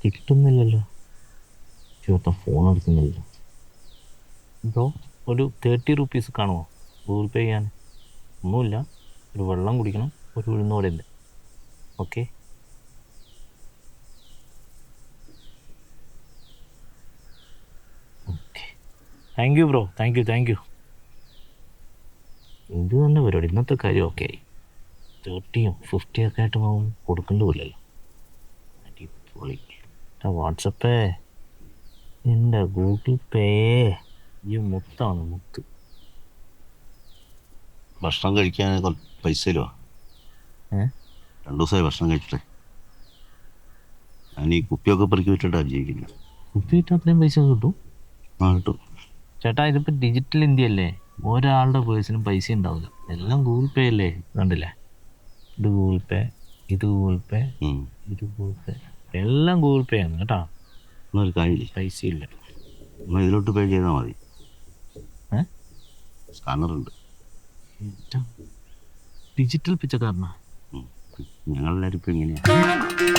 കിട്ടുന്നില്ലല്ലോ. ചേട്ടാ ഫോൺ എടുക്കുന്നില്ല. ബ്രോ ഒരു 30 റുപ്പീസ് കാണുമോ ഗൂഗിൾ പേ ചെയ്യാൻ? ഒന്നുമില്ല, ഒരു വെള്ളം കുടിക്കണം, ഒരു ഉഴുന്നോടെ ഉണ്ട്. Okay. Okay, thank you bro, thank you. ഇത് തന്നെ പരിപാടി, ഇന്നത്തെ കാര്യം ഓക്കെ ആയി. 30 50 ആയിട്ട് കൊടുക്കേണ്ടി പോലല്ലോ. അടിപൊളി. വാട്സപ്പേ, എൻ്റെ ഗൂഗിൾ പേ, ഈ മുത്താണ് മുത്ത്. ഭക്ഷണം കഴിക്കാൻ പൈസ തരുമോ? 2 ദിവസമായി ഭക്ഷണം കഴിച്ചിട്ടേ. ഞാൻ ഈ കുപ്പിയൊക്കെ പെറുക്കി വിട്ടിട്ടാണ് ജീവിക്കുന്നത്. കുപ്പി വിറ്റ് അത്രയും പൈസ കിട്ടും? ആ കിട്ടും. ചേട്ടാ ഇതിപ്പോൾ ഡിജിറ്റൽ ഇന്ത്യ അല്ലേ, ഒരാളുടെ പേഴ്സിനും പൈസ ഉണ്ടാവില്ല, എല്ലാം ഗൂഗിൾ പേ അല്ലേ. കണ്ടില്ലേ, ഇത് ഗൂഗിൾ പേ, ഇത് ഗൂഗിൾ പേ, ഇത് ഗൂഗിൾ പേ, എല്ലാം ഗൂഗിൾ പേ ആണ് കേട്ടോ. എന്നൊരു കാര്യമില്ല, പൈസ ഇല്ല. എന്നാൽ ഇതിലോട്ട് പേ ചെയ്താൽ മതി. ഏ സ്കാനറുണ്ട്. ഡിജിറ്റൽ പിച്ചക്കാരനാ. ഞങ്ങളെല്ലാവരും ഇപ്പം ഇങ്ങനെയാണ്.